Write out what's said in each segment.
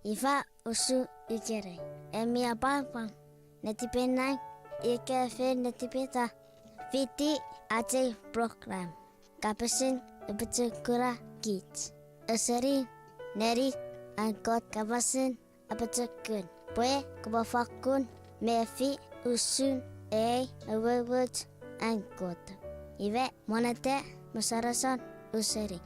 Ifa usu ikere. Emi apa? Netipenang ikefe netipeta. Viti ace program. Kapesin ebecekura kids. Eseri neri angkot kapasin ebecekun. Pue kubafakun mefi usun awewut angkot. Ive monete masarasan useri.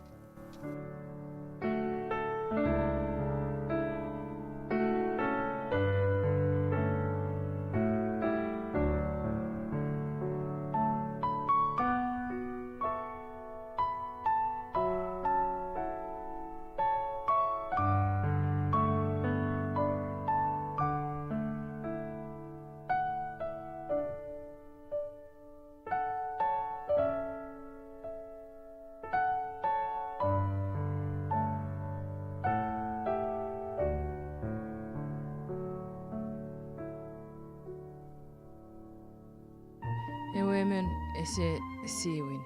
Ewemen ese siwin.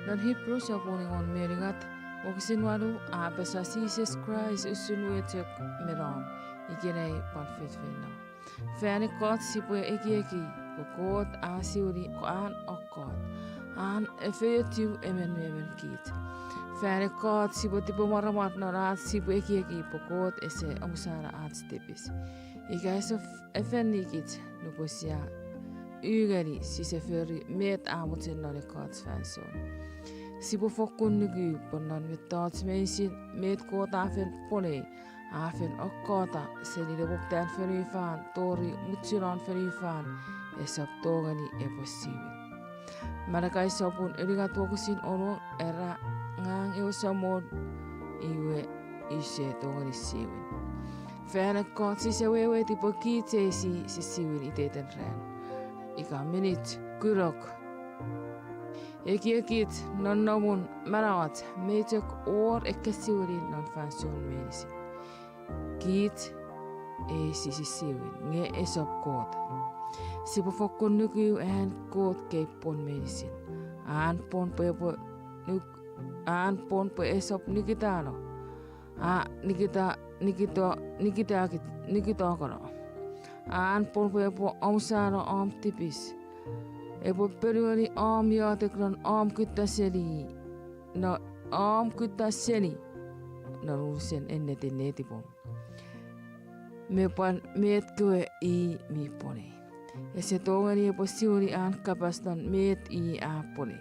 Non Hebrew sapuningon meringat okisin walu apesa Jesus Christ usunwetek meram ikinay panfitfino. Fani kot sipue ekieki kokot asiuri ko an okot. An efeyotiu emen kit. Fani kot sipotipo maramat norat sipue ekieki pokot ese omusara atstipis. Ikaiso efenikit nuposia ygeri siseferi met aamutsen nore katsfanson. Sipo fokkun nyky ponnan met taats meisin met koota afen pole. Afen okkota selile voptaan ferifaan tori mutsiran ferifaan esap togani eposiivin. Marakai sopun erigatuokusin oro era ngang eusamon iwe ise togani siivin. Fäänek sisewewe tipo kiitseisi sisiivin iteten rään. Ika minit kyrok. Ekiekit non nomun marawat meitek oor ekkesiuri non fanson menisi. Kiit ei sisisiuin nge esop koot. Sipo fokkun nykyy ään koot keippon menisin. Aan pon po esop nikitano. Nikitaakoro. Aan pon po omsaano om tipis. Epo periodi om jaatekron om kyttäseli. No om kyttäseli. No ruusen ennetin netipon. Meet kue i mi pone. Ja se tongani epo siuri aan kapastan meet i a pone.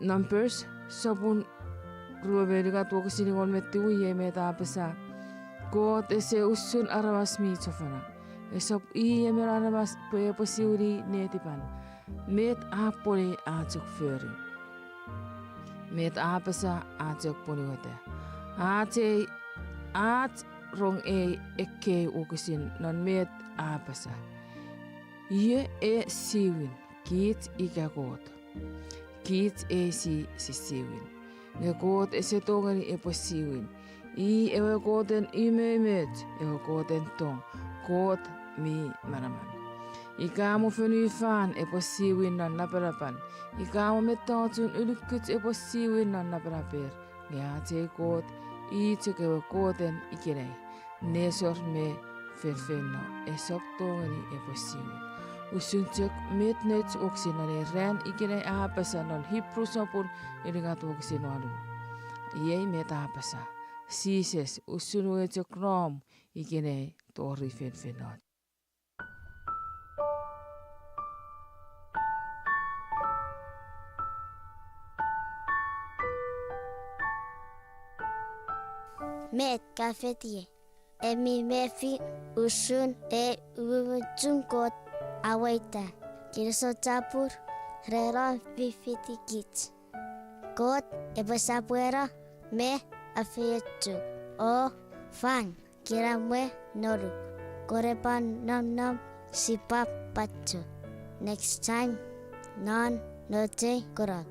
Numbers sopun ruoveliga tuokasini on metti uije meitä apesa. Koot ese ussun arvas miitsofana. Esop i mer arvas epo siuri netipan. Meet a pone aatsok föri. Meet apesa aatsok ponigote. Aat rong ei ekkei ukisin non meet aapasa. Ie e siwin, kiit ikä koot. Kiit ei si siwin. Ne koot ese tongani epo siwin. I ewe kooten imeimet, ewe kooten tong. Koot mi manaman. Ikaamu fenifaan epo siwin non naperapan. Ikaamu mettaatsun ylykkyt epo siwin non naperaper. Ne aatei koot. Iitsekewe kooten ikinei. Nesor me ferfenno esop tongani eposiwin. Usuntsek metnet oksinane rän ikinei aapasa non Hebrew-sopun iringat oksinoalu. Iei met aapasa. Siises usunuetsek rom ikinei tori ferfennot. Met kafetie. Emi mefi usun uwujunkot awaita. Kirso capur reron fifiti kits. Kot ebesapuera me afiechu. O fan kiramwe noru. Korepan nom sipap pachu. Next time non note korak.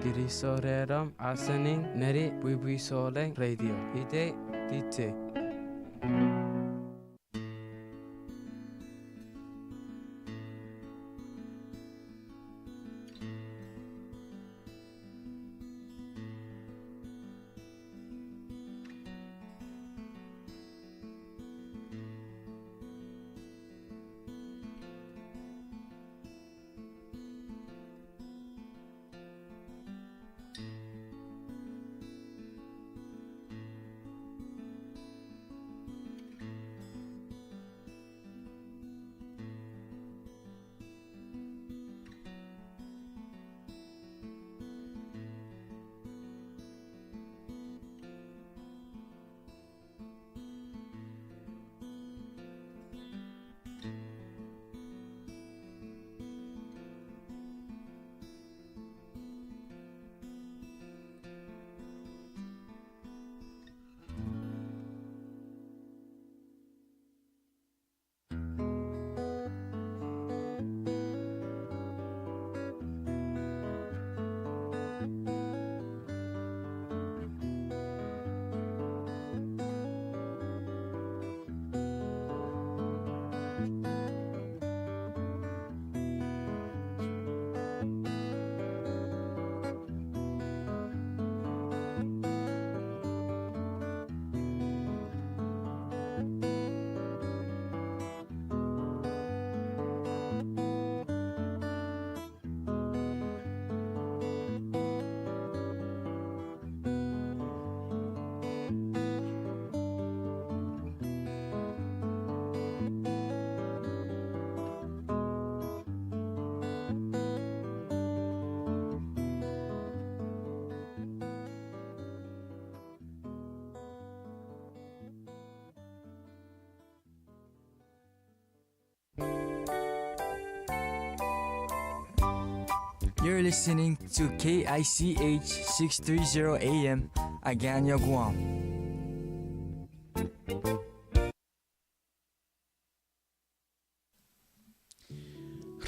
Girisoreram asaning neri buibuisoleng radio. Ide dite. You're listening to KICH 630 AM, Agana, Guam.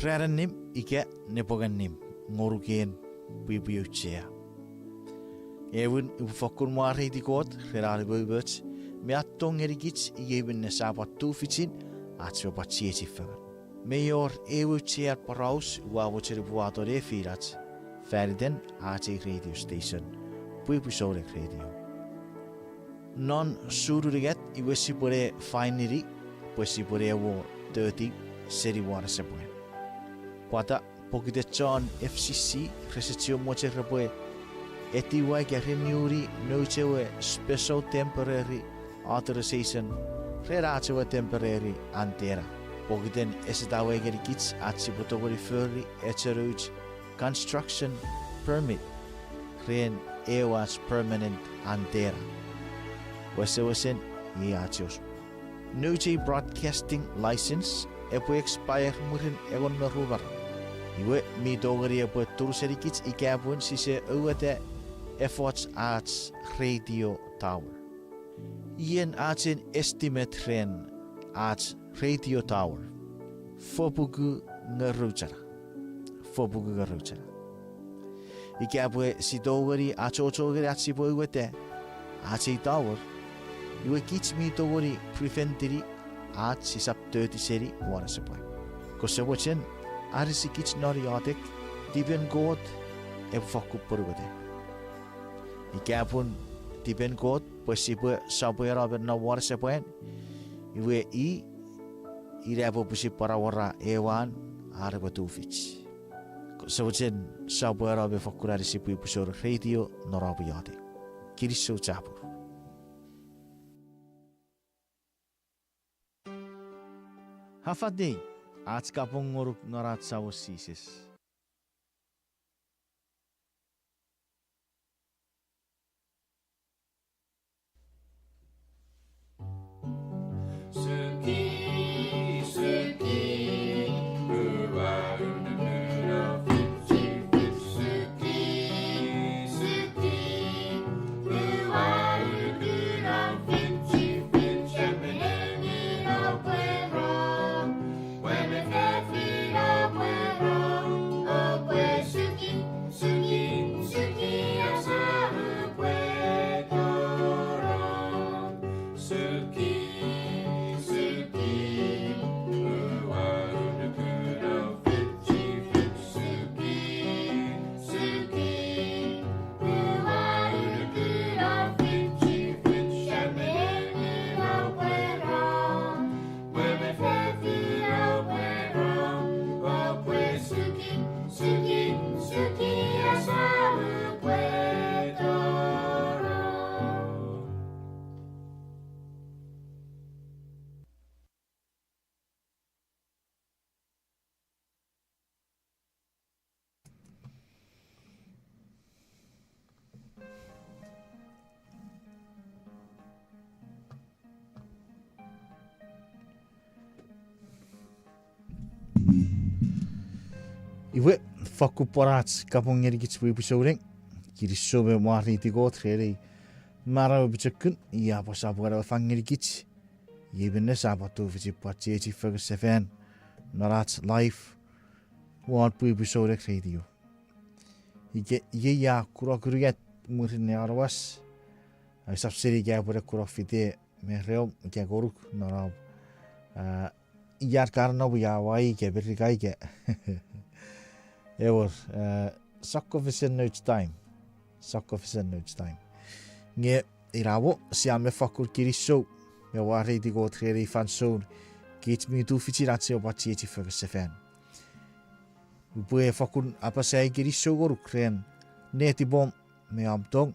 Raranim ike nepoganim ngoruken bibiuchea. Even ufakun mari di god rarali bubut me attong erigits even ne sabatu fitin atso patsieti fagan. Mayor ewuchea paraus wawocher buatore firat Ferden AT radio station Puipusore radio. Non sururiget iwesipore finally puesipore wo 30 city water supply. Pata pokite John FCC resetio moche repoe etiwa ke renewri nochewe special temporary authorization rerachewe temporary antera pokiten esdawe ke kits atsi protocol furry echeruch construction permit ren ewas permanent antera wesen iachos noche broadcasting license epo expire murin egon merubar iwe mi dogari epo turserikits ikabun sise uwete efforts arts radio tower ien artsin estimate ren arts radio tower fobugu ngaruchara ikabwe si dogari achogari atsibo uwete artsi tower iwe kits mi dogari preventary at si sap 30 seri water supply. Kosewochen arisi kits noriotic diben god e fakku porugode. Ikapun diben god posible sabuera ben na water supply iwe irabo pusi para wara ewan arba tufich. Kosewochen sabuera be fakku arisi pusor radio norabiotic. Kiriso chapu. Hafadei, at kapong ngoruk norat sa wasisis. Iwe fakku porats kapong erigits puipusoring kirisobe mari tigot reri mara bichakun ya pasabara fangerigits yebenne sabatu vichipatchi fagsefan narats life wat puipusoring radio ige ya kurakuriat murin arwas sabseri ya pura kurafite mereo ke goruk narab yar karna bu ya wai ke berikai ke Ewer, sok of is in noach time. Nge, irawo, siam me fakul kiri so. Me wari di go treri fan so. Kiet mi tu fichiratse o patsieti fagsefan. Bue fakul apa say kiri so goru kren. Neti bom me amtong.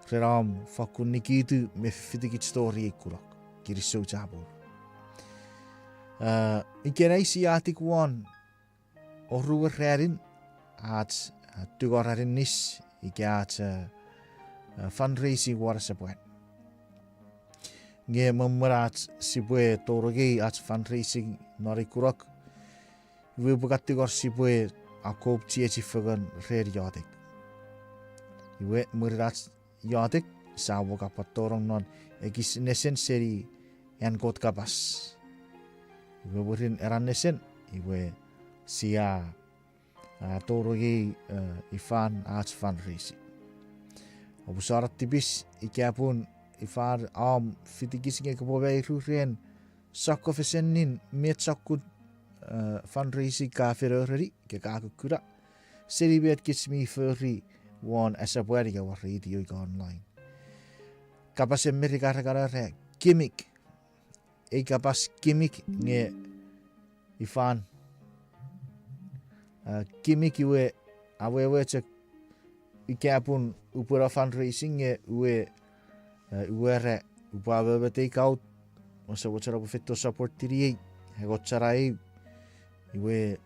Reram fakul nikitu me fitikit story kurak. Kiri so jabo. Ikerei si atik one. Oruwer rerin at tugorarin nis ike at fundraising water supply. Nge memerat sibue torogi at fundraising norikurak. We bugat tigor sibue a kop tieti fagan rer yadik. Iwe murirats yadik sa woka patorong non egis nesen seri yan kot kapas. Iwe wurin eran nesen iwe sia torogi ifan arts fundraising. Obusarat tibis ikiapun ifar fitigis nge kapobe rurien sakko fesenin met sakkut fundraising ka ferori ke kakukura seri bet kismi ferri won asabwari ga radio online. Kapas emiri gara gimmick kapas gimmick nge ifan gimmick iwe awewe cek ikiapun upura fundraising nge uere upawe take out masa wachara bufetto support tiri hegocharai iwe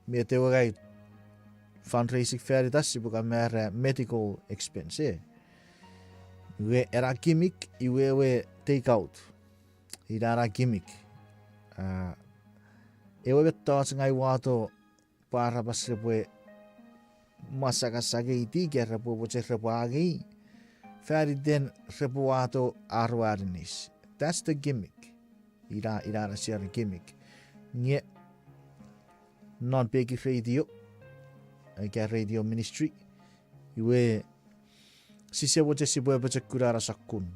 metewa gai fundraising fair das ibuka mer medical expense iwe era gimmick iwe take out idara gimmick ewe betto ngai wato para basrepo masaka sagiti gerra bobo cherrapagi Feriden repuato arwarinis. That's the gimmick. Ira share gimmick. Nye non big radio. Radio ministry. Iwe sise wote sibo baca kurara sakun.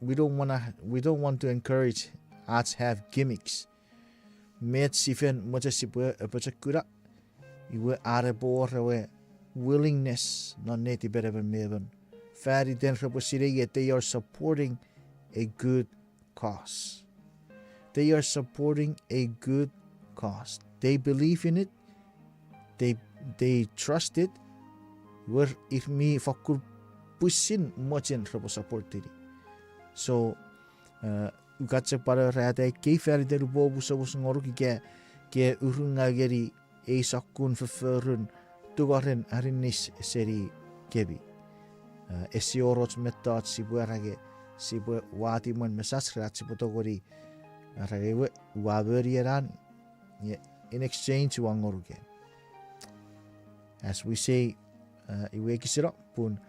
We don't want to encourage arts have gimmicks. Met sifen moja sibo baca kura. Iwe arebo rewe willingness non neti bereber meben. They are supporting a good cause. They are supporting a good cause. They believe in it. They trust it. Where if me fakur pusin mochen rabo support diri. So ugatse para rada ke ferder bobu so ngoro ke urunga geri e sakun verfurun tugarin arinis seri kebi. Esi orots metat sibu wati mon mesasrat sibu togori rage waberieran in exchange wangoruge. As we say, iwe kisira pun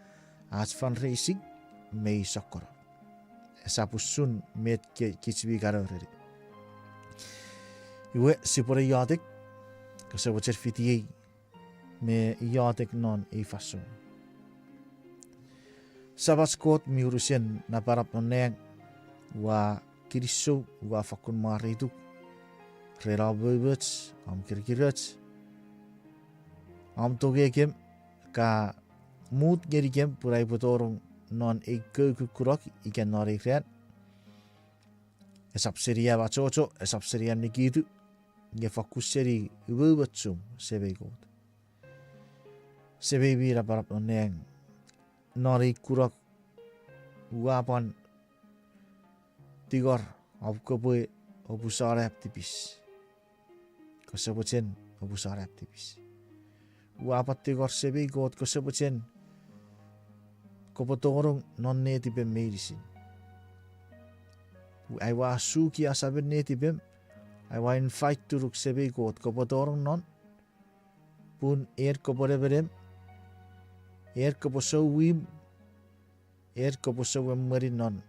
as fundraising may sakora. Esapusun met kichbi garoreri. Iwe sipore yadik kasawacher fitiye me yadik non ifasun. Sabaskot miurusen na parap noneng wa kiriso wa fakun maridu rerabubets am kirkirets am togekem ka mut gerikem purai botorong non kukurok ikan nori kren esap seria bacoco esap seria nikidu nge fakus seri ubetsum sebegot sebebi ra parap noneng nori kurak uapan tigor abkoboy obusare aptipis kosabochen obusare aptipis uapat tigor sebe got kosabochen kopotorong nonne tipe medicine I wa suki asabenne tipe I wa invite turuk sebe got kopotorong non pun koporeberem koposo wim koposo wem non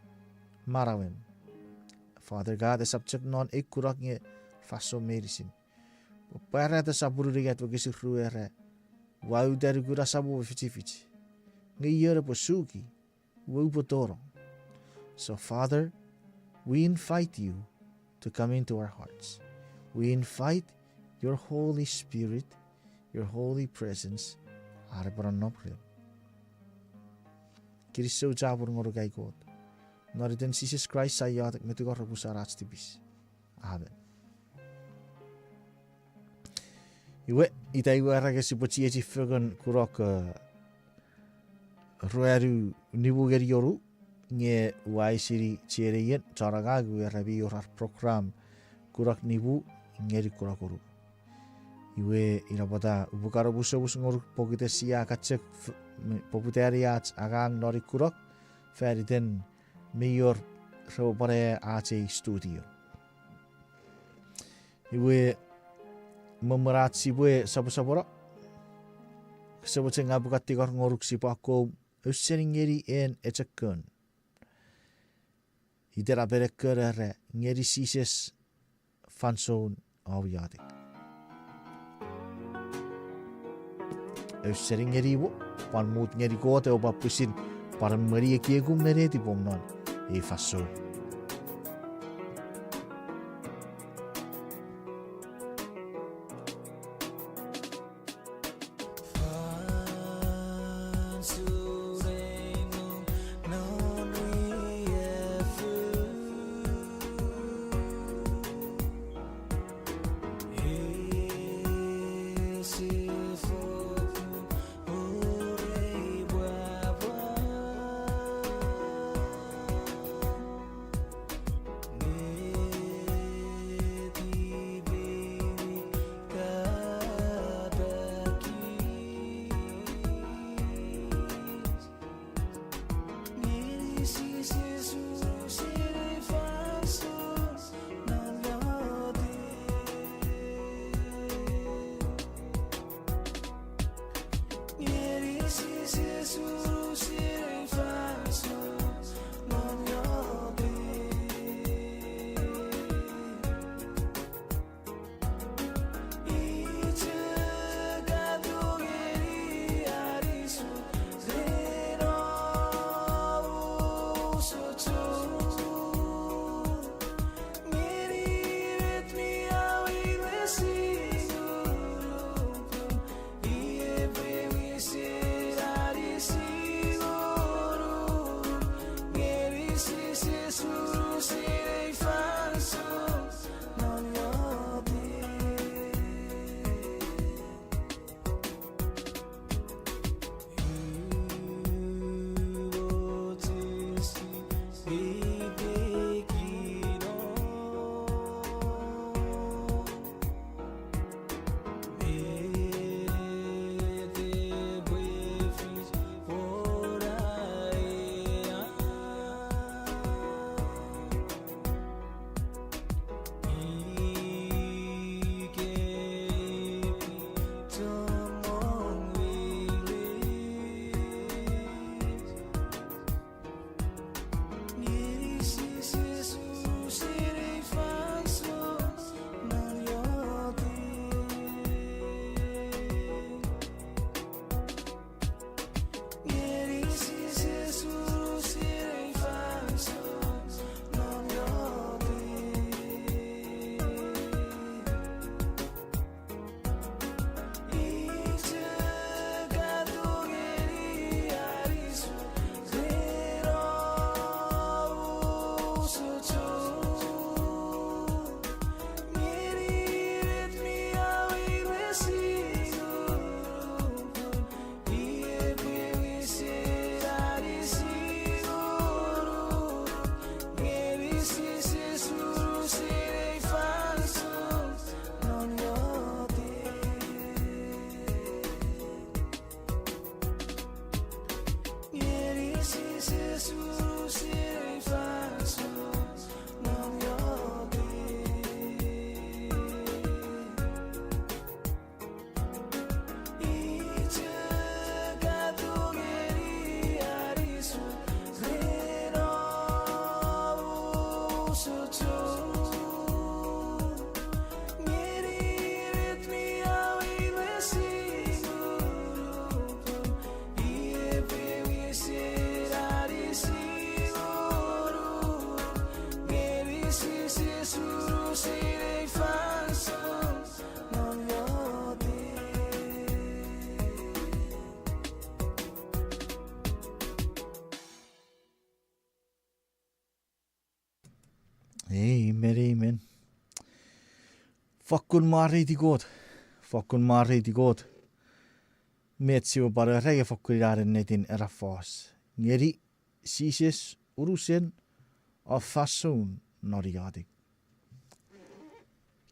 marawem. Father God, the subject non kurak nge faso medicine. Para the saburu rigat wagisi ruere. Wau dari gura sabu fichi. Nge yere posuki. Wu potoro. So Father, we invite you to come into our hearts. We invite your Holy Spirit, your holy presence. Arbaranopre. Kiriso jabur ngorugai God. Noriden Jesus Christ sayadak metugar rabusarats tibis. Amen. Iwe itaiwa raga sipochi echi fegan kurak rueru nibugeri yoru nge waisiri chereyen charagagu rabi yorar program kurak nibu ngeri kurakuru. Iwe irabada ubukara busa ngor pogite sia kacek poputariats agang nori kurak feriden mayor robare ace studio. Iwe Memeratsi bue sapu-sapura. Sebuteng abukati kor ngoruk si pako usseringeri en etekun. Idera berekere ngeri sises fanson awiade. Usseringeri bu pan mut ngeri kote opa pusin para meri kiegum nereti pomnon e faso. Amen. Fakkun maariti koot. Metsiu para rege fakkuriaren netin erafas. Ngeri sises urusen of fasun noriadik.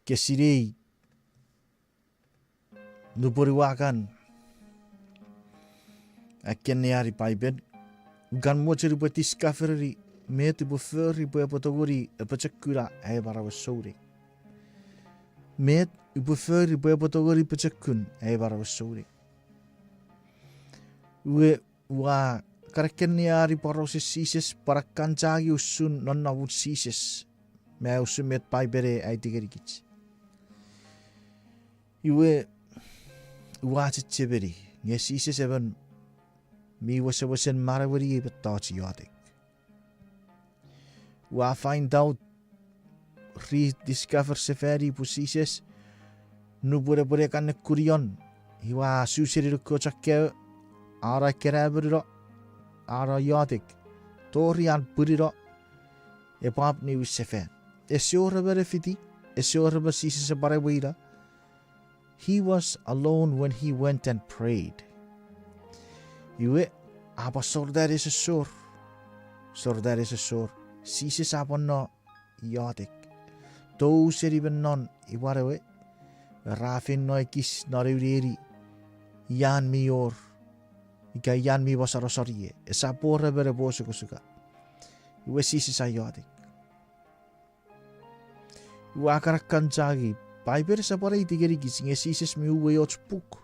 Kesirei nupuriwakan akkenneari paiben gan mocheri buatis kaferi metu buferi bua potoguri epachakura e barawasouri. Met ubuferi bwebotogori pachakun ay barawasuri. Ue wa karakeni ari paroses sises parakanjagi usun nonnavut sises. Me usun met paibere ay tigerikich. Ue wa chichiberi. Nge sises even mi wasawasan marawari batachi yadik. Wa find out rediscover safari pusises nu bore kan kurion hiwa susiri ko chakke ara keraburo ara yadik torian buriro e pap ni usefe esora berefiti esora basises barawira. He was alone when he went and prayed. Iwe apa sordar is a sor sises aponno yadik to seri bennon iwarewe rafin no kis noriri yan mior ika yan mi basarosoriye esa porre bere bosukusuka iwe sises ayodik iwa karakanjagi Piper sa para itigeri gising sises mi uwe otspuk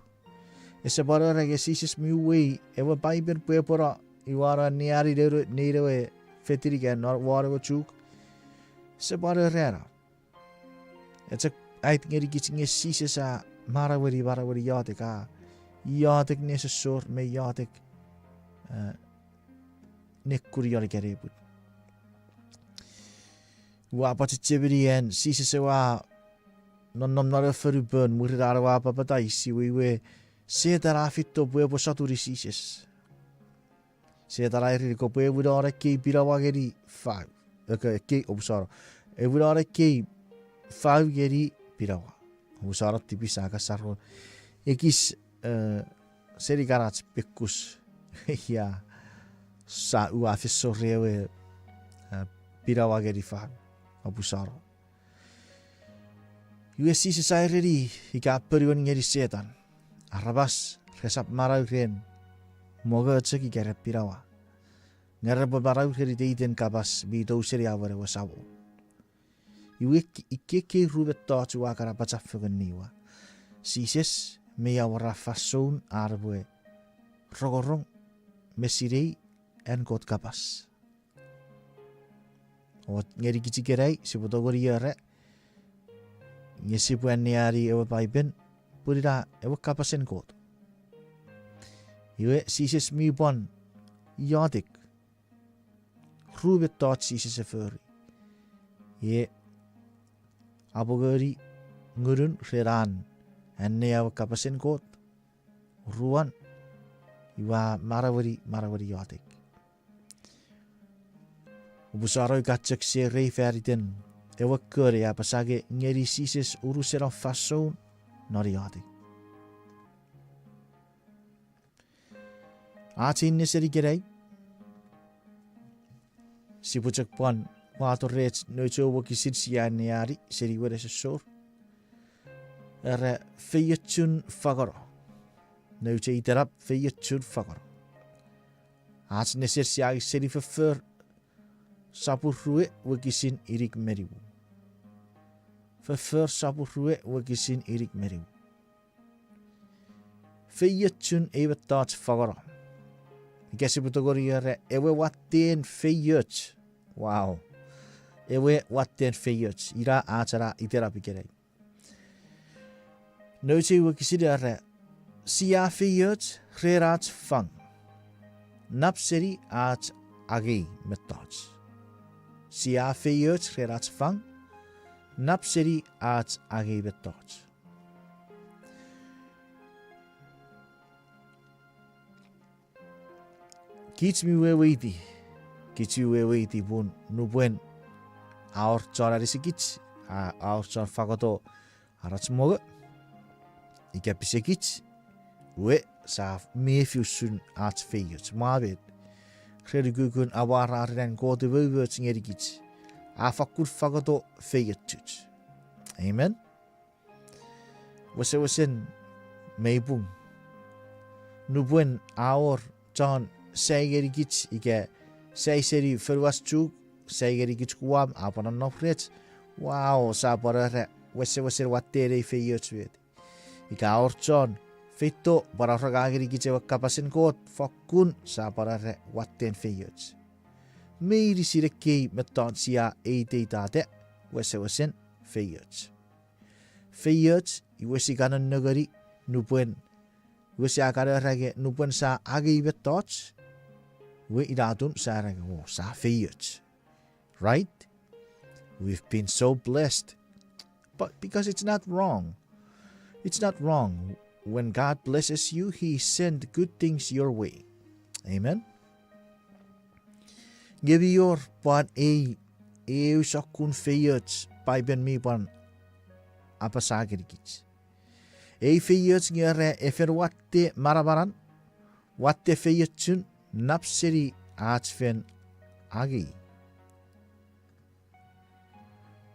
esa para rege sises mi uwe ewa Piper pepora iwara niari nerewe fetiriga nor wara chuk sa para rera it's a ait ngeri gising sises a marawari yadik a yadik nesesor me yadik nekkurior gerebut wa patichebiri en sises wa non nara ferubön murirara wa papatai si we se dara fitto bue Sotuni sises se dara iri ko bue wudara ke birawageri fa ke obsara e wudara ke fa geri birawa obsara tipisa ka sarro ekis seri garats pekus ya sa u afisso rewe birawageri fa obsara USC society hika periwan ngeri setan arabas resap marau ren moga tsaki kere pirawa ngere barau keri deiden kabas bi do seri aware wasawo ikeke rubet to wa kara bachafugan niwa sises me awara fason arwe rogorong mesirei en got kabas o ngeri kichikerei sibodogori yare Ngesi puan niari ewa paiben purira ewa kapasen kot. Iwe sises mi bon yadik rubet tot sises eferi. Ye abogari ngurun reran enne ewa kapasen kot ruan iwa marawari yadik. Ubusaro ikatsak se rei feriten ewa kore apa sage ngeri sises urusera fason noriati. Atin ne seri gerei si pucak pon wato rech no chowo kisit sian niari seri were sor era feyachun fagoro no che iterap feyachun fagoro as ne ser siag seri fer sapurue wakisin irik meribu fer sapurue wakisin irik meribu feyachun ewe tats fagoro Ikasi butogori yare ewe watten feyach. Wow. Ewe watten feyach. Ira acara itera pikerei. Noche wakisidi yare siya feyach rerat fang. Napseri at agi metach. Siya feyach rerat fang. Napseri at agi metach. Kits mi weweiti pun nubuen aor chora risikits aor chor fagoto arats moga ika pisekits we sa mefiusun ats feyuts mabet kredugukun awara ren kote wewets ngerikits afakur fagoto feyuts amen wesen meipung nubuen aor John Seigerigits ike seiseri ferwas chuk Seigerigits kuam apanan nofrets wow sa parare wese wattere feyot wet. Ika orchon fito para ragagiri kiche wakapasin kot fakun sa para re watten feyot. Meiri sirekei meton sia eitetate wesen feyot. Feyot iwesi kanan negeri nupuen wesi akara rage nupuen sa agi betot we idatum sa rage wo sa feyot. Right? We've been so blessed. But because it's not wrong. It's not wrong. When God blesses you, He sends good things your way. Amen? Give your pan sakun feyot by ben mi pan apasagirikich. Feyot ngere efer watte marabaran watte feyotun napseri atsfen agi.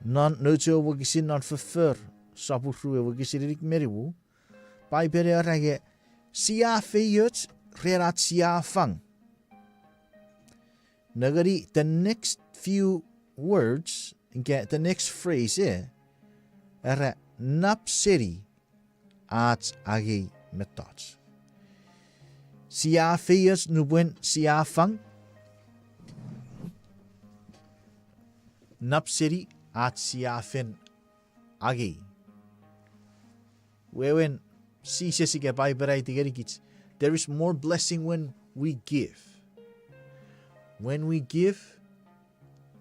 Non nocho wagisin non förför sapurue wagisirik meriwu by bere rage sia feyot rerat sia fang. Nagari the next few words get the next phrase era napseri at agi metot. Sia feyot nubuen sia fang napseri at sia fen agi. Wewen si sesige by berai tigerikits. There is more blessing when we give. When we give,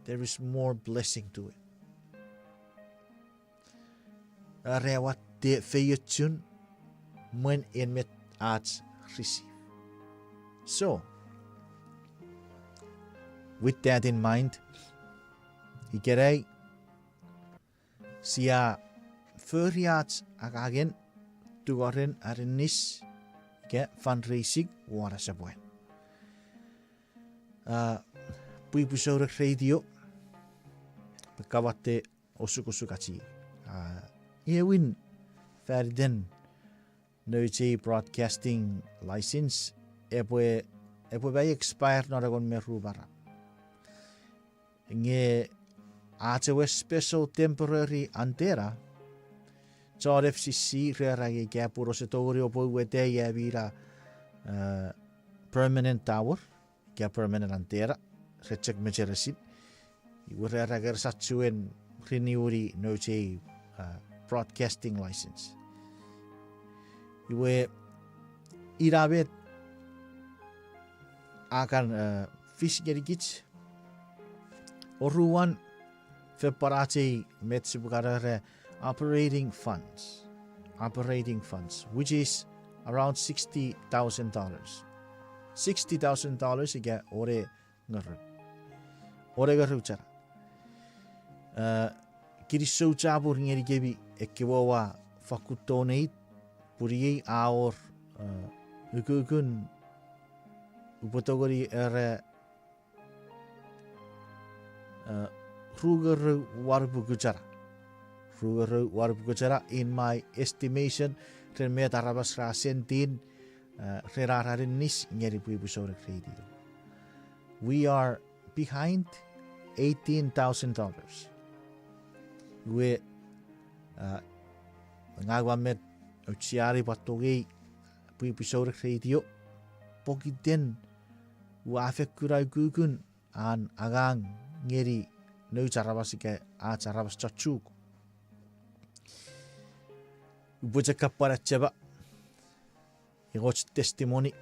there is more blessing to it. Rewat de feyotun when in met at receive. So, with that in mind, hikerei sia furiat agagen tugoren arinis ke fundraising wara sabuen. Puipusaurek radio bekawate osukusukachi. Ewin Ferden noche broadcasting license epwe bay expire noragon merubara. Nge atewe special temporary antera Chor FCC reragi ke puro setori opo wete ya vira permanent tower ke permanent antera recek mejeresit iwe reragi satuen renewri noche broadcasting license iwe irabet akan fish gerigich oruan feparate metsibukara operating funds, which is around $60,000. $60,000 iga ore garu cara. Kiri soucha bur ngeri gebi ekiwawa fakutoneit puri aor ukukun upotogori ere ruger warbu gucara. In my estimation, remet arabas rasentin rerararis ngeri puibusorek radio. We are behind $18,000. We ngagwamet utsiari patogi puibusorek radio pokiten wafekurai gukun an agang ngeri no charabasike a charabas chachuk. Buja kapara cheba igoch testimony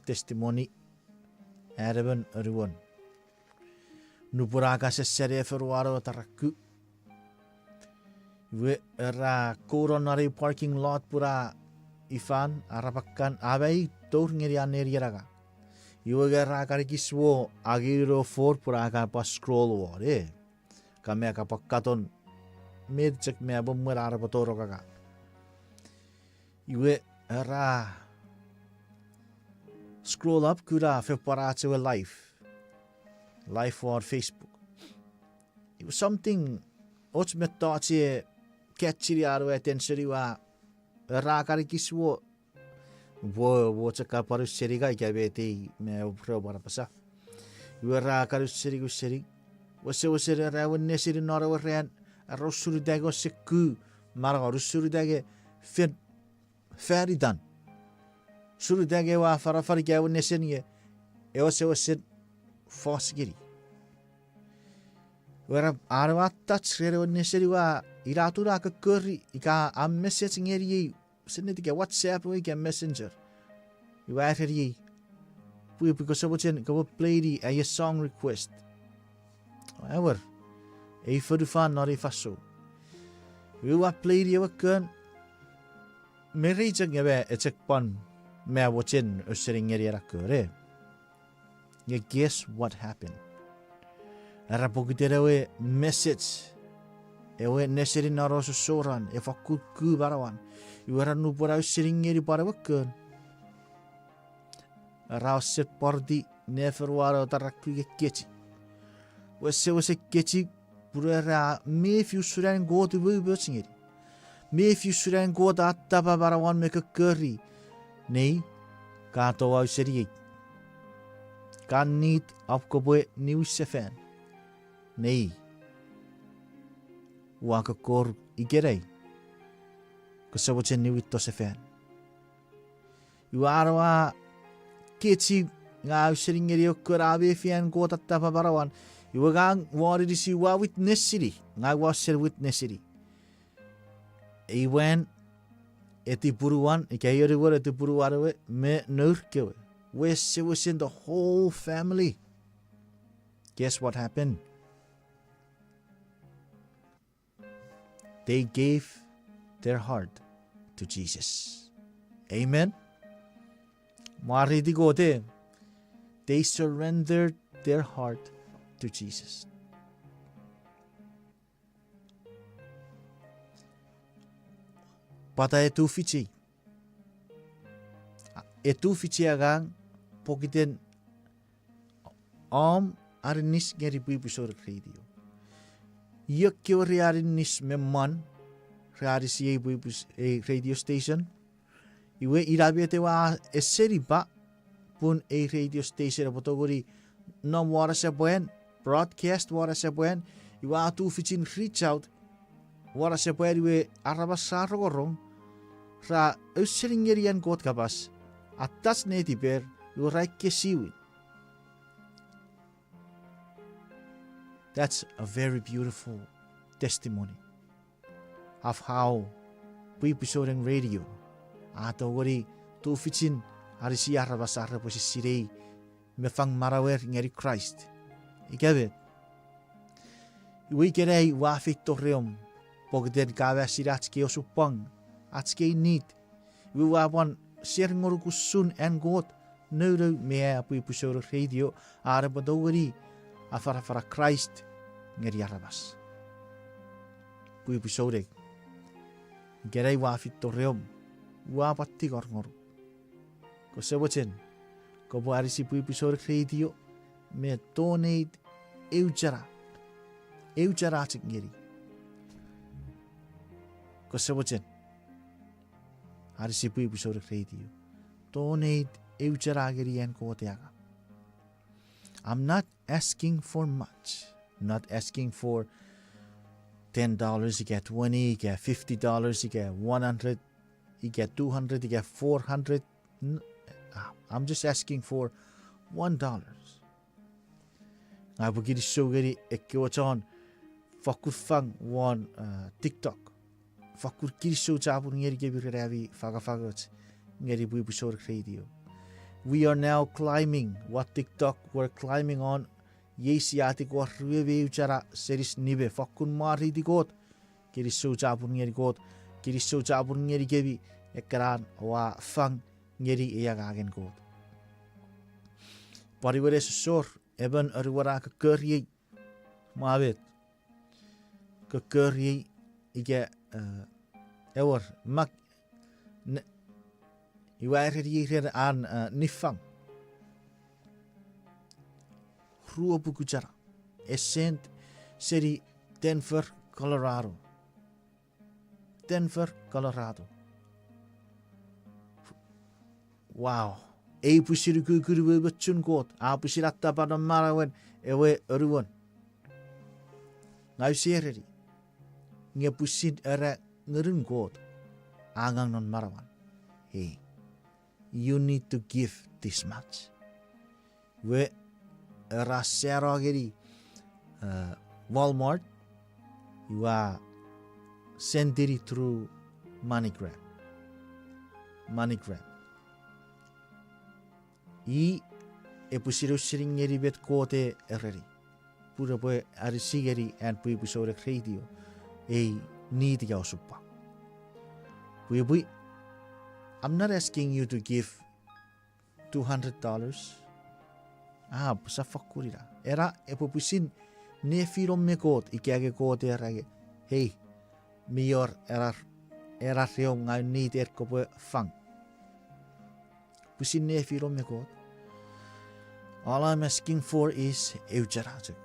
testimony ereben ruon nupuraga sesere feruaro taraku we era coronary parking lot pura ifan arapakan abai tour ngeri aneriaraga iwagera karikiswo agiro for pura pas scroll wore kame kapakaton med cek me abom merara potoro kaka iwe era scroll up kura fe parache we life or Facebook. It was something ots metache catchy aro attention wa era karikiswo wo ceka paru seriga ikabete me pro para pasa iwe era karu serigu seri wase rawan nesiri nora warren a rosuru dago seku mara rosuru dage fit fairy dan suru dage wa farafari ga nesenie e wase fosgiri wera arwa touch rere nesiri wa iratura ka curry ika am message ngeri sinne tika WhatsApp we ga messenger you are here we because of go play the a song request however e for the fun not e faso we wa play the wakan me reach ngabe e check pon me watching usering ngeri ra kore you guess what happened ara pokitera we message e we neseri naro so soran e fakut ku barawan you are nu pora usering ngeri para wakan rauset pordi never waro tarakku kechi wase kechi pura me fiu suran go to we bötsingeri me fiu suran go da taba barawan me curry nei ka to wa seri kan niet afkoboe nieuw sefen nei wa ka kor igerei ko sabochen nieuw to sefen you are kechi nga usering o kurabe fian go tatapa barawan iwagang wari di si wa witness siri nga wa ser witness siri iwen eti puruan ikayori wor eti puruware me nur kewe we was in the whole family. Guess what happened? They gave their heart to Jesus. Amen. Mari di gote. They surrendered their heart to Jesus. Pata etu fichi agang pokiten arinis ngeri episode radio. Yekyo arinis memman rarisi radio station. Iwe irabete wa eseri ba pun a radio station apotogori no wara sebuen broadcast wara sebuen iwa tu fichin reach out wara sebuen iwe arabasar gorong ra usringerian got kabas atas neti ber iwe raike siwi. That's a very beautiful testimony of how we episode in radio atogori tu fichin arisi arabasar posisirei mefang marawer ngeri Christ. Ikabe iwi kerei wafit torreom pogden kawe siratske osupang atske nit iwi wawan serngor kusun en god nodo mea apu episode radio arabadogori afara Christ ngeri arabas pu episode kerei wafit torreom wa patti gorngor ko sewachen ko buari si pu episode radio me donate eujara ngeri ko sewachen ari si pu episode radio donate eujara ngeri en ko teaga. I'm not asking for much. I'm not asking for $10, you get $20, you get $50, you get $100, you get $200, you get $400. I'm just asking for $1. I will get show geri ekyochon fakur fang one TikTok. Fakur kiri show chapur ngeri gebi ravi faga ngeri bu episode radio. We are now climbing what TikTok we're climbing on. Yesiati ko ruwe uchara seris nibe fakun mari di got kiri show chapur ngeri got kiri show chapur ngeri gebi ekran wa fang ngeri eagagen got. Pariwere sor eben arwara ka curry mawet ka curry ige ewer mak iwaire hier aan nifang ruo bukuchara essent city Denver Colorado wow e pusiru kukuru bachun got a pusiratta pada marawen ewe eruan Ngau sereri. Nge pusin era ngerun God. Angang non marawan. Hey, you need to give this much. We era serageri Walmart. You are send it through MoneyGram. I pusiro siringeri bet kote ereri. Pura boy arisigeri and pui pusore radio. Need your super. Pui, I'm not asking you to give $200. Sa fakurira. Era pusin ne firom me kot ikage kote erage. Hey, mior era reong I need kopo fang. Pusin ne firom me kot. All I'm asking for is eujarajuk.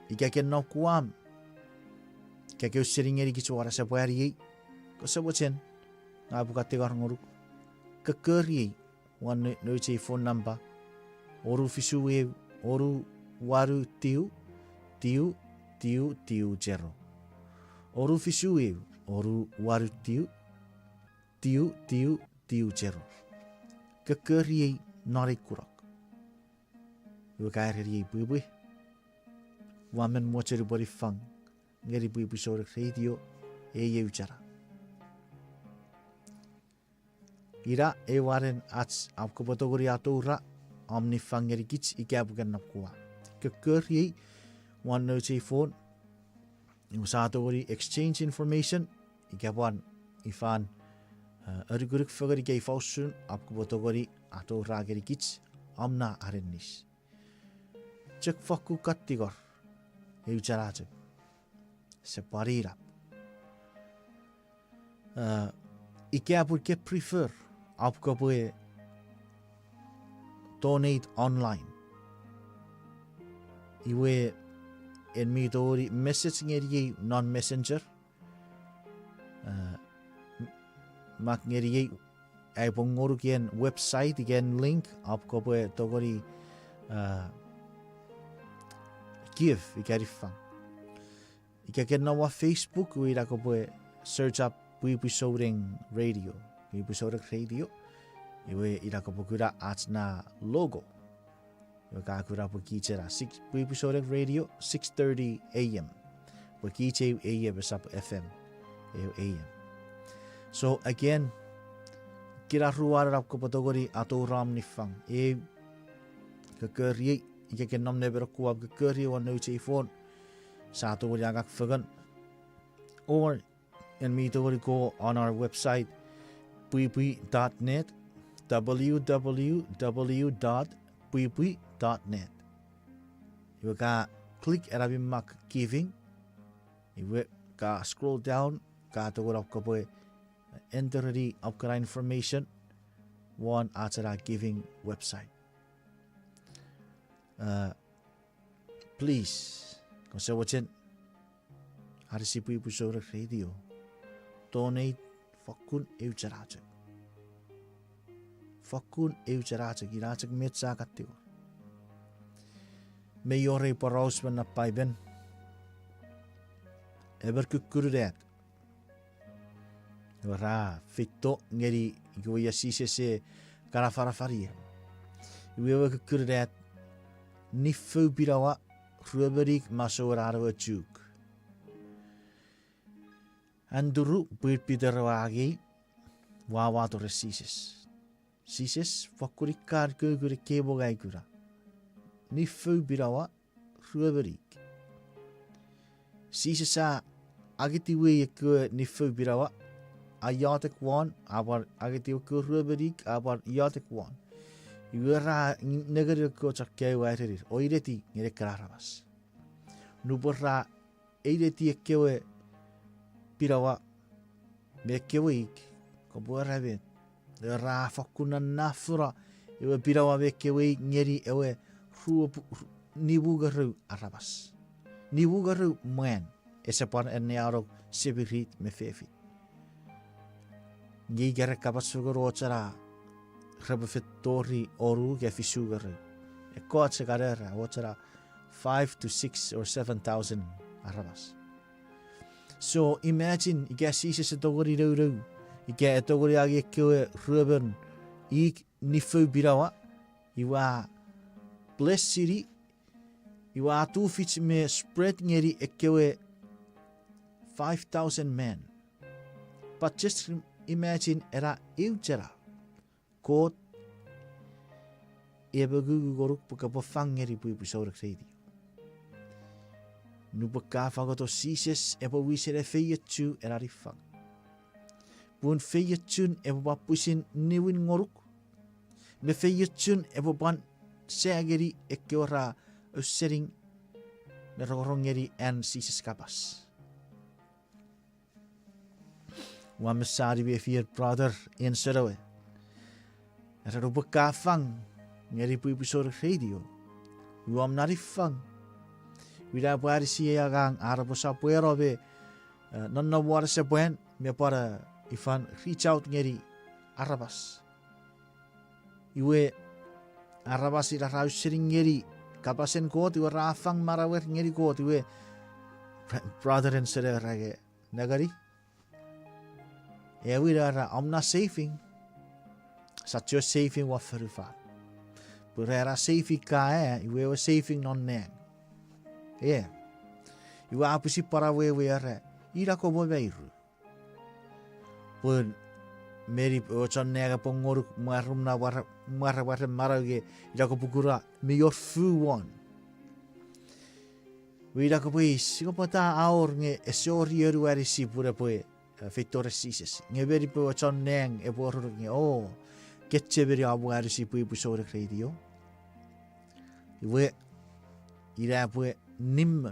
Ikake no kuam. Ikake usiringeri kichuara sa puari. Ko sa bochen. Nga bukate gar ngoruk. Kekeri. One no phone number. Oru fisu oru waru tiu 0. Oru fisu oru waru tiu 0. Kekeri nari kurak. Wakairi bui. Wamen mocheri bori fang. Ngeri bui sore radio uchara. Ira waren ats apko potogori atura omni fangeri kits ikabukan napkua. Kekeri one no phone. Usatogori exchange information ikabuan ifan Erigurik fagari gay fausun apko potogori ato rageri kits omna arenis. Cek faku katigor eucharajek separira. Ikabur ke prefer apko boe donate online. Iwe en midori message ngeri non messenger. Mak ngeri ay pongoro kian website again link apko boe togori give ikarifang. Ikaken nawa Facebook we ko boe search up Pui Soring Radio. Pui Soring Radio. Iwe irako pokura atna logo. Iwe kura pokichera 6 Pui Soring Radio 6:30 AM. Pokiche AM besap FM. AM. So again, kira ruar rap ko potogori ato ram nifang. Kekeri ikaken nam neber kuab kekeri wan no phone. Sato wali agak fagan. Or and me to go on our website puipui.net www.puipui.net. You can click Arabic giving. You can scroll down. Ka to go up enter the upgrade information. One at our giving website. Please, kasi watchin. Harisi Pui Soring Radio. Donate fakun eucharajek. Fakun eucharajek irajek metsa katio. Mayore paraus man napaiben. Eber kukurudet. Ora fito ngeri goya sise karafarafaria. Iwe kukurudet nifu birawa ruberik masoraro juk. Anduru buitpiderawagi wawadore sises. Sises fakurikar gugure kebo gaigura. Nifu birawa ruberik. Sisesa agitiwe yek nifu birawa ayatek wan abar agitiwe ku ruberik abar yatek wan. Iwera negeri ko chakke wairir oireti ngere kararabas. Nuborra eireti ekkewe pirawa bekewik ko borabe ra fakuna nafura ewe pirawa bekewik ngeri ewe nibugaru arabas nibugaru men esepan ennearo sibirit mefefi ngi gere kabasugoro chara rabefetori oru gefisugaru e koatse garera ochara 5 to 6 or 7,000 arabas. So imagine ika sisa sa togori rau ika togori agi kewe ruben ik nifu birawa iwa bless city iwa atu fits me spread ngeri ekewe 5,000 men. But just imagine era iujara kot ebagu goruk puka pafang ngeri pui pusaurek radio. Nupaka fagoto sises eba wisere feyetsu erarifang. Bun feyetsun eba bapusin niwin ngoruk. Me feyetsun eba ban seageri ekeora usering merorongeri en sises kapas. Wamesari be fier brother in Sarawe. Erarupaka fang ngeri pui pusor radio. Wam narifang. Wira buari siya gang arabo sa puero be nonna wara se buen me para ifan reach out ngeri arabas. Iwe arabas ira rau sering ngeri kapasen kot iwe rafang marawer ngeri kot iwe brother and sister rage nagari. E wira ra omna saving satyo saving wa ferufa. Purera saving ka iwe wa saving non neng. Yeah. Iwa apu si para wewe are. Ira ko mo beiru. Pun meri ochon nega pongoruk marum na war marage ira ko pukura me your fu one. Ira ko puis ko pata aur nge esori eru ari si pura poe fitore sises. Nge beri po ochon neng e boru nge oh ketche beri abu ari si pui pusore radio. Iwe ira poe nimmen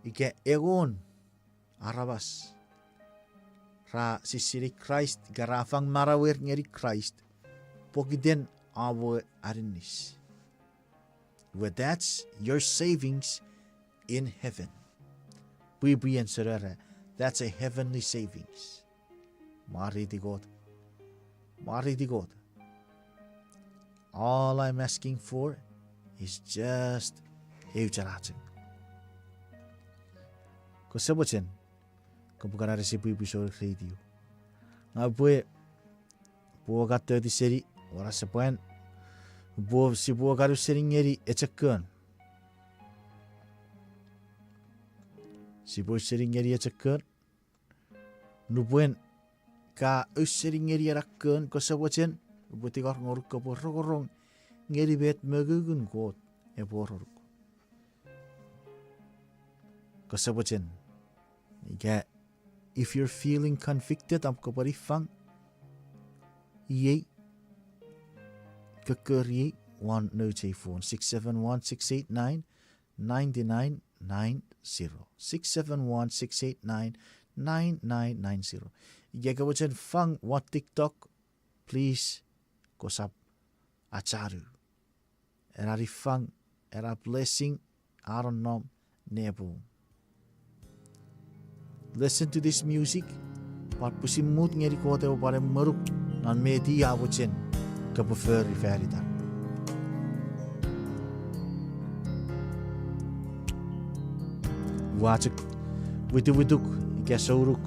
ike egon arabas ra sisiri Christ garafang marawer ngeri Christ pokiden abo arinis. Well, that's your savings in heaven. Bui and serere, that's a heavenly savings. Mari di God. Mari di God. All I'm asking for is just eujarating. Ko sabochen, ko bukan si bui episode radio. Ngabue, buo gato di seri, ora sepoen, buo si buo garu seri ngeri ecekun. Si buo seri ngeri ecekun, nubuen ka useri ngeri arakun, ko sabochen, buti kor ngoruk ko borong ngeri bet megugun god e bororuk. Ko sabochen, iga if you're feeling convicted am ko barifang, ye kakuri 1 671 689 9990 671 689 9990. Iga kabochen fang what TikTok please kosap acharu. Era rifang, era blessing, I don't know, nebo. Listen to this music, par pusimut ngeri kote o pare maruk nan medi abuchen kabufer riferida. Wachik witu ikasauruk.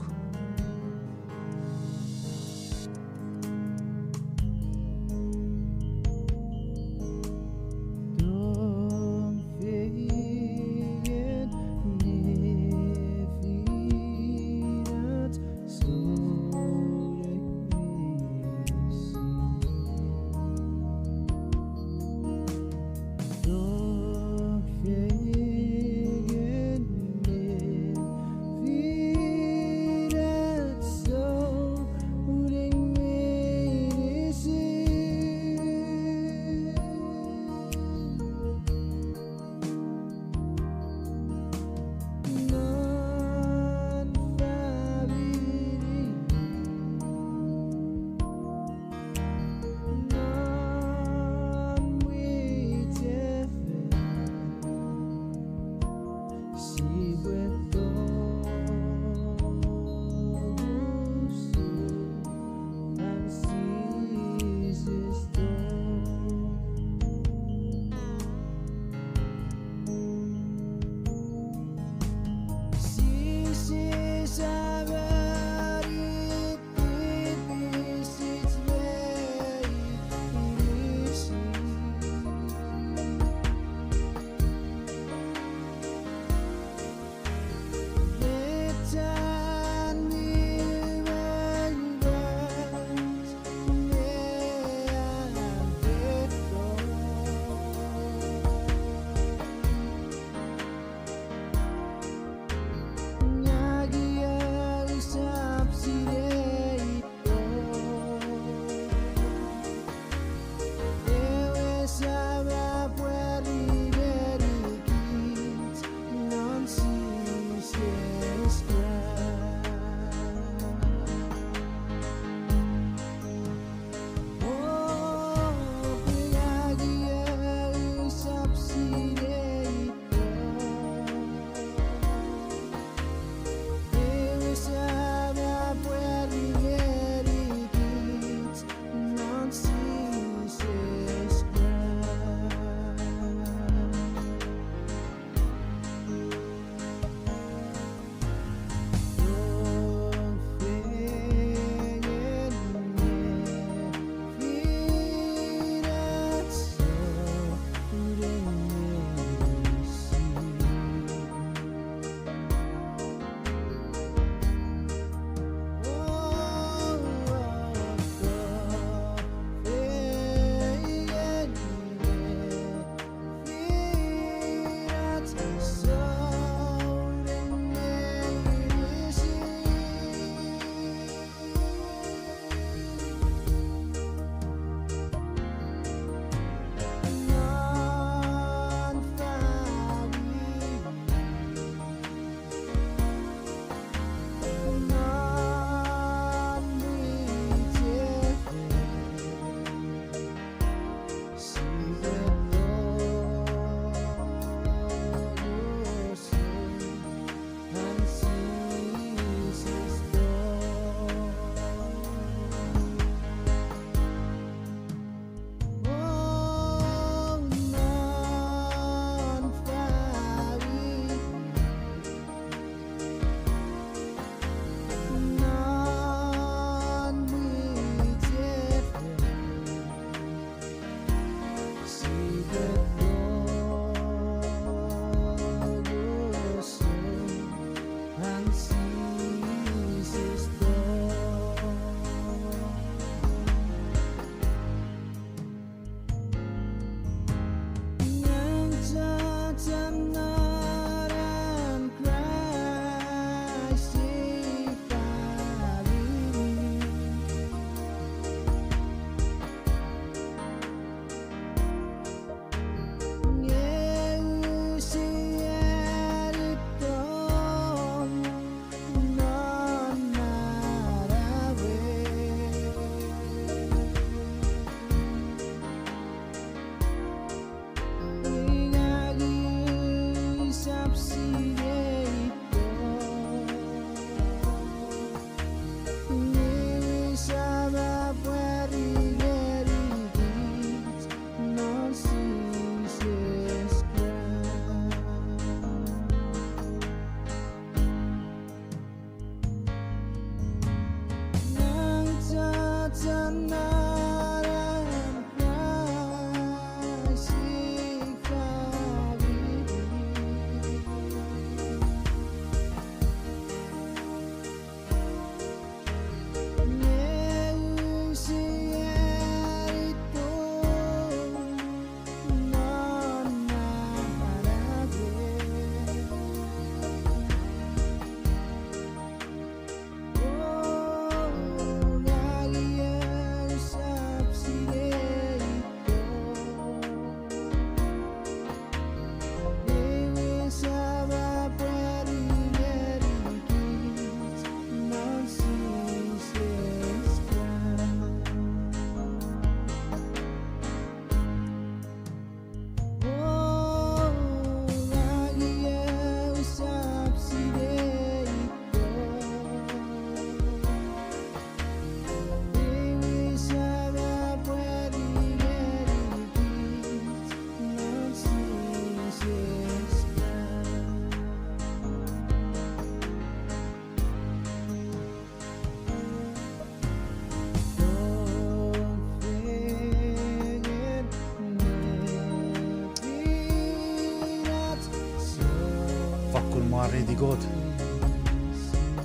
Japur mari di god.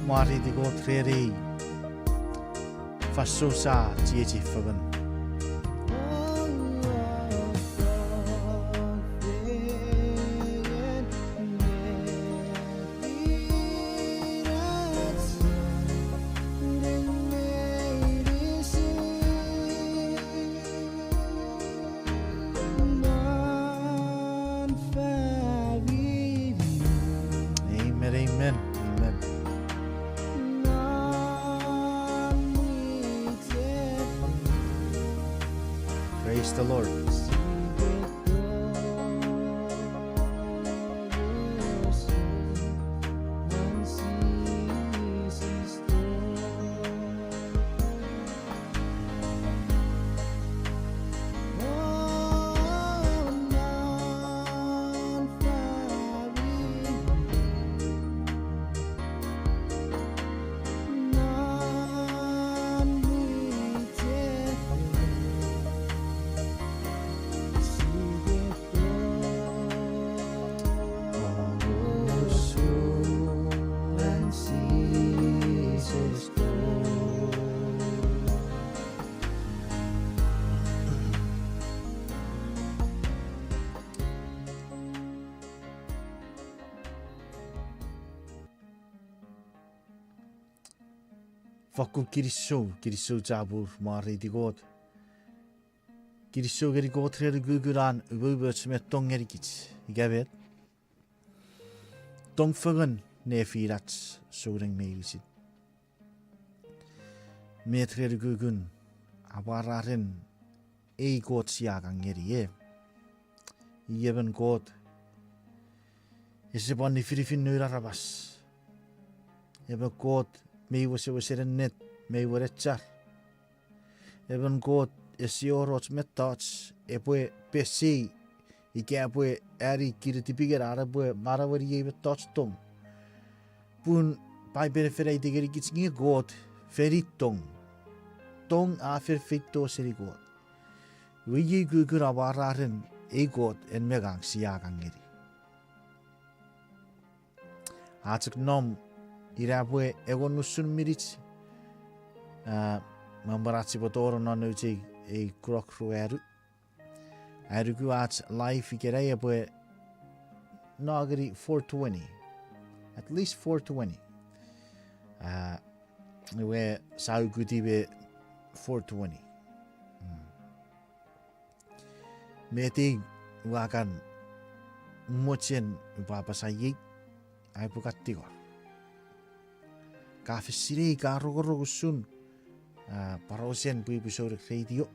Mari di god reri. Faso saจีfagan. Amen. Amen. Praise the Lord. Faku kiriso jabur mari di god. Kiriso geri god reri guguran ububöts med tongeri kits. Igavet. Tongfagan nefirats soreng meisit. Metreri gugun abararen ei god siagang ngeri. Ieben god. Ese bonni firifin nuirarabas. Eben god. Mei was net mei warechar. Even god esiorots metats epwe pesi ikapwe ari kiriti pigerara bwe marawari ye tots tong. Pun pai beneferai digeri kitsingi god feritong. Tong a ferfito seri god. Wigi gugur awararen e god en megang siagangeri. Atsik nom irabwe egon nusun mirits mambaratsi botoro nanuji e krokru eru erugu at life ikerei abwe nagari 420 at least 420 we sau gutibe 420 meti wakan mochen papasayi ai pukattigor Kafesiri karogoro sun parosen bu episode radio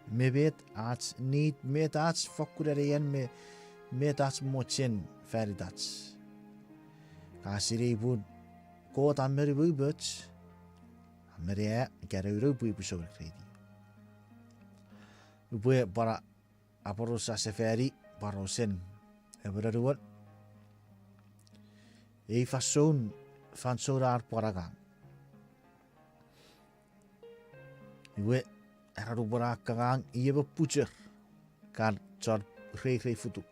mebet ats need met ats fakkurerian met ats mochen feridats kasiri bu ko tameri bu buts amere garero bu episode radio bu para aporosa seferi parosen everyone e fason van sorar paragang. Iwe erarubara kagang iye pucer kan char rei futuk.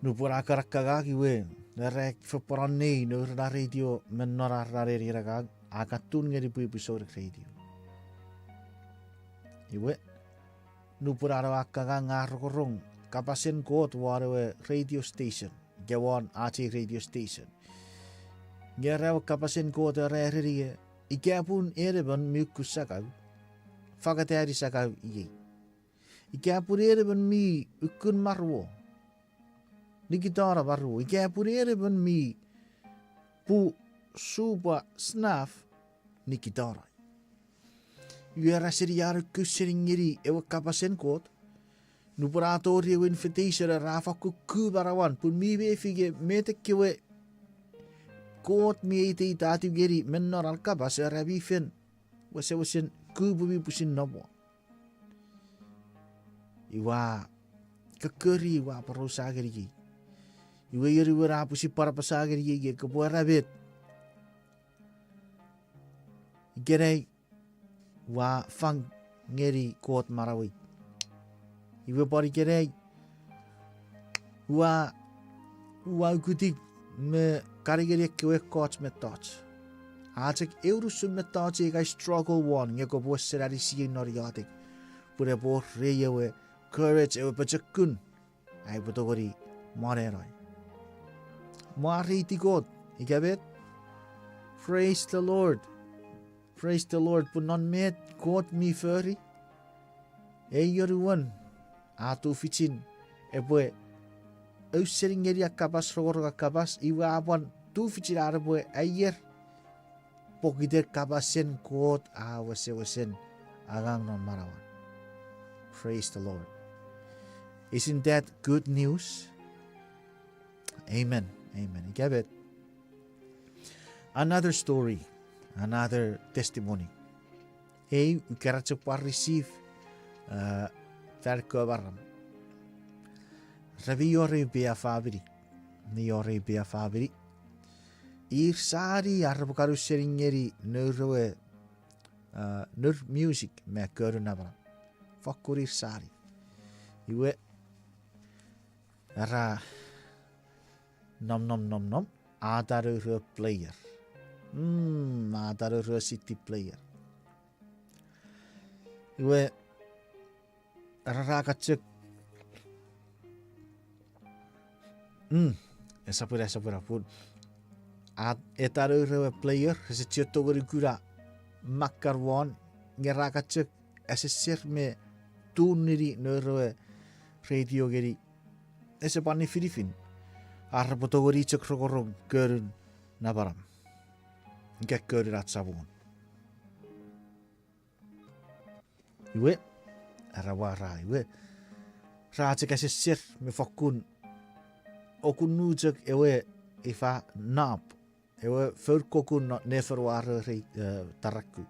Nu pura karakagag iwe nerek feparane no na radio menora rari ragag akatun ngeri bu episode radio. Iwe nu pura kagang arkorong kapasen kot ware radio station gewan ati radio station. Ngeraw kapasen ko te rehriye ikapun ereban mikusakaw fagateri sakaw iye ikapun ereban mi ukun marwo nikitara barwo ikapun ereban mi pu suba snaf nikitara yera seriar kuseringiri ewa kapasen kot nupurator ye invitation rafa kubarawan pun mi be fige metekiwe Kot mieti tati geri menor alkabas rabifen wasen kububi pusin nobo. Iwa kekeri wa parosa geri. Iwa yeri wera pusi para pasageri ye kebuara rabet. Gerei wa fang ngeri kot marawi. Iwa pari gerei wa gutik me karigeri kiwe coach me touch. Atek eurusum me touch I struggle one ngeko bo serari si noriatik. Pure bo reyewe courage ewe pachakun. Ai botogori mareroi. Mariti God. Ikabet. Praise the Lord. Praise the Lord. Put non met God me furry. Everyone. Atu fichin. Eboe. Sering area kabas rogor kabas iwa apan tu fichin arboe ayer. Pokide kabasen God wesen agang non marawan. Praise the Lord. Isn't that good news? Amen. Amen. Ikabet. Another story, another testimony. We can receive verkovaram. Ravi yore bea fabri, ni yore bea fabri. Sari arbukaru seringeri nurwe nur music me körunabram. Fakkur sari. Iwe ra nom adaru player. Adaru city player. Iwe rakacek. Sapura pun. Etaru player secioto gura makarwan ngerakacek assessor me tuniri nurwe radio geri. Ese pani Filipin. Arbotogori cek rogorom körun nabaram. Ngek körun at sabun. Iwe arawara iwe. Raacek assessor me fakun. Okun nujek ewe ifa nap. Ewe furkokun never ware taraku.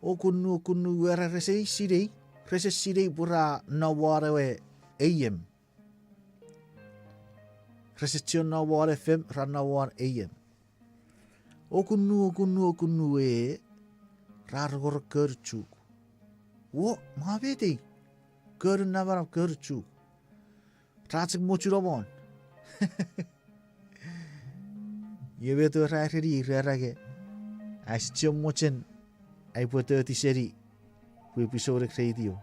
Okun wera rese sirei pura naware we AM. Resestion na war FM rana war AM. Okunu e rargor kerchuk. Wo mabete. Ker navar kerchuk. Ratsik mochurabon. Ye to rarage. As chum mochen I put 30 seri. We episode radio.